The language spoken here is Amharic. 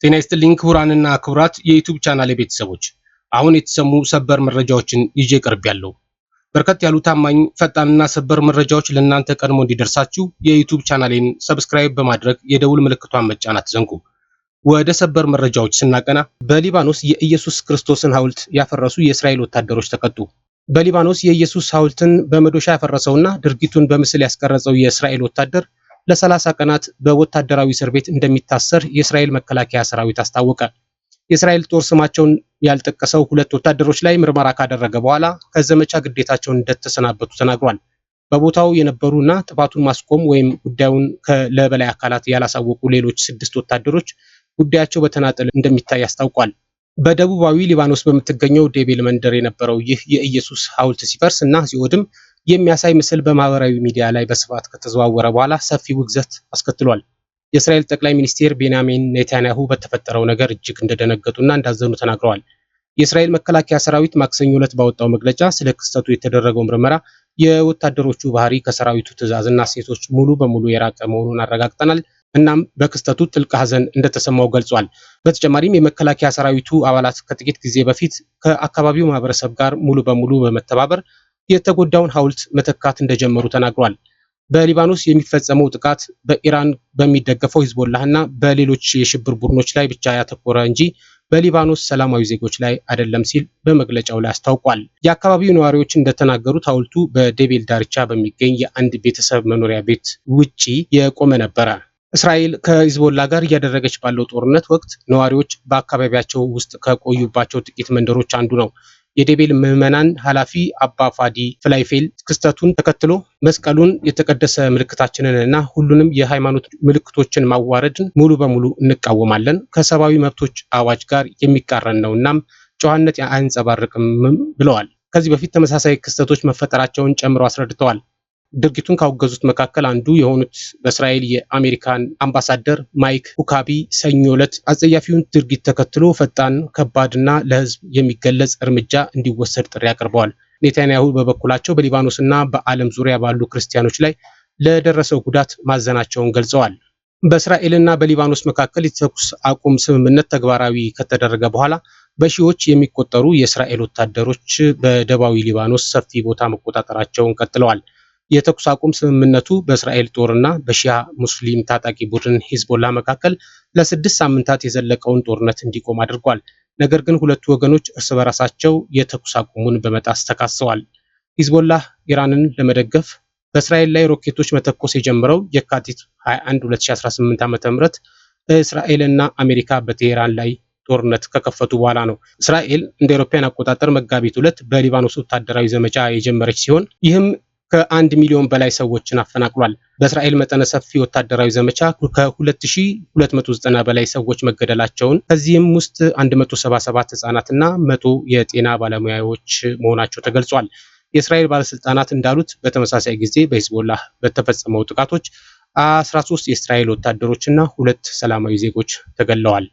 ጤና ይስጥልኝ ክቡራንና ክቡራት የዩቲዩብ ቻናል ቤተሰቦች፣ አሁን የተሰሙ ሰበር መረጃዎችን ይዤ ቀርቤያለሁ። በርከት ያሉ ታማኝ ፈጣንና ሰበር መረጃዎች ለእናንተ ቀድሞ እንዲደርሳችሁ የዩቲዩብ ቻናሌን ሰብስክራይብ በማድረግ የደውል ምልክቷን መጫን አትዘንጉ። ወደ ሰበር መረጃዎች ስናቀና በሊባኖስ የኢየሱስ ክርስቶስን ሐውልት ያፈረሱ የእስራኤል ወታደሮች ተቀጡ። በሊባኖስ የኢየሱስ ሐውልትን በመዶሻ ያፈረሰውና ድርጊቱን በምስል ያስቀረጸው የእስራኤል ወታደር ለ30 ቀናት በወታደራዊ እስር ቤት እንደሚታሰር የእስራኤል መከላከያ ሰራዊት አስታወቀ። የእስራኤል ጦር ስማቸውን ያልጠቀሰው ሁለት ወታደሮች ላይ ምርመራ ካደረገ በኋላ ከዘመቻ ግዴታቸውን እንደተሰናበቱ ተናግሯል። በቦታው የነበሩና ጥፋቱን ማስቆም ወይም ጉዳዩን ለበላይ አካላት ያላሳወቁ ሌሎች 6 ወታደሮች ጉዳያቸው በተናጠል እንደሚታይ አስታውቋል። በደቡባዊ ሊባኖስ በምትገኘው ዴቤል መንደር የነበረው ይህ የኢየሱስ ሐውልት ሲፈርስ እና ሲወድም የሚያሳይ ምስል በማህበራዊ ሚዲያ ላይ በስፋት ከተዘዋወረ በኋላ ሰፊ ውግዘት አስከትሏል። የእስራኤል ጠቅላይ ሚኒስትር ቤንያሚን ኔታንያሁ በተፈጠረው ነገር እጅግ እንደደነገጡና እንዳዘኑ ተናግረዋል። የእስራኤል መከላከያ ሰራዊት ማክሰኞ ዕለት ባወጣው መግለጫ ስለ ክስተቱ የተደረገው ምርመራ የወታደሮቹ ባህሪ ከሰራዊቱ ትዕዛዝና እሴቶች ሙሉ በሙሉ የራቀ መሆኑን አረጋግጠናል፣ እናም በክስተቱ ጥልቅ ሐዘን እንደተሰማው ገልጿል። በተጨማሪም የመከላከያ ሰራዊቱ አባላት ከጥቂት ጊዜ በፊት ከአካባቢው ማህበረሰብ ጋር ሙሉ በሙሉ በመተባበር የተጎዳውን ሐውልት መተካት እንደጀመሩ ተናግሯል። በሊባኖስ የሚፈጸመው ጥቃት በኢራን በሚደገፈው ሂዝቦላህ እና በሌሎች የሽብር ቡድኖች ላይ ብቻ ያተኮረ እንጂ በሊባኖስ ሰላማዊ ዜጎች ላይ አይደለም ሲል በመግለጫው ላይ አስታውቋል። የአካባቢው ነዋሪዎች እንደተናገሩት ሐውልቱ በዴቤል ዳርቻ በሚገኝ የአንድ ቤተሰብ መኖሪያ ቤት ውጪ የቆመ ነበረ። እስራኤል ከሂዝቦላ ጋር እያደረገች ባለው ጦርነት ወቅት ነዋሪዎች በአካባቢያቸው ውስጥ ከቆዩባቸው ጥቂት መንደሮች አንዱ ነው። የዴቤል ምዕመናን ኃላፊ አባ ፋዲ ፍላይፌል ክስተቱን ተከትሎ መስቀሉን የተቀደሰ ምልክታችንን እና ሁሉንም የሃይማኖት ምልክቶችን ማዋረድን ሙሉ በሙሉ እንቃወማለን፣ ከሰብአዊ መብቶች አዋጅ ጋር የሚቃረን ነው፣ እናም ጨዋነት አያንጸባርቅም ብለዋል። ከዚህ በፊት ተመሳሳይ ክስተቶች መፈጠራቸውን ጨምሮ አስረድተዋል። ድርጊቱን ካወገዙት መካከል አንዱ የሆኑት በእስራኤል የአሜሪካን አምባሳደር ማይክ ሁካቢ ሰኞ ዕለት አጸያፊውን ድርጊት ተከትሎ ፈጣን፣ ከባድና ለሕዝብ የሚገለጽ እርምጃ እንዲወሰድ ጥሪ አቅርበዋል። ኔታንያሁ በበኩላቸው በሊባኖስና በዓለም ዙሪያ ባሉ ክርስቲያኖች ላይ ለደረሰው ጉዳት ማዘናቸውን ገልጸዋል። በእስራኤልና በሊባኖስ መካከል የተኩስ አቁም ስምምነት ተግባራዊ ከተደረገ በኋላ በሺዎች የሚቆጠሩ የእስራኤል ወታደሮች በደቡባዊ ሊባኖስ ሰፊ ቦታ መቆጣጠራቸውን ቀጥለዋል። የተኩስ አቁም ስምምነቱ በእስራኤል ጦርና በሺያ ሙስሊም ታጣቂ ቡድን ሂዝቦላ መካከል ለ6 ሳምንታት የዘለቀውን ጦርነት እንዲቆም አድርጓል። ነገር ግን ሁለቱ ወገኖች እርስ በራሳቸው የተኩስ አቁሙን በመጣስ ተካሰዋል። ሂዝቦላ ኢራንን ለመደገፍ በእስራኤል ላይ ሮኬቶች መተኮስ የጀመረው የካቲት 21 2018 ዓ.ም እስራኤልና አሜሪካ በቴሄራን ላይ ጦርነት ከከፈቱ በኋላ ነው። እስራኤል እንደ አውሮፓውያን አቆጣጠር መጋቢት 2 በሊባኖስ ወታደራዊ ዘመቻ የጀመረች ሲሆን ይህም ከ1 ሚሊዮን በላይ ሰዎችን አፈናቅሏል። በእስራኤል መጠነ ሰፊ ወታደራዊ ዘመቻ ከ2290 በላይ ሰዎች መገደላቸውን ከዚህም ውስጥ 177 ህጻናትና 100 የጤና ባለሙያዎች መሆናቸው ተገልጿል። የእስራኤል ባለስልጣናት እንዳሉት በተመሳሳይ ጊዜ በሂዝቦላህ በተፈጸመው ጥቃቶች 13 የእስራኤል ወታደሮችና 2 ሰላማዊ ዜጎች ተገድለዋል።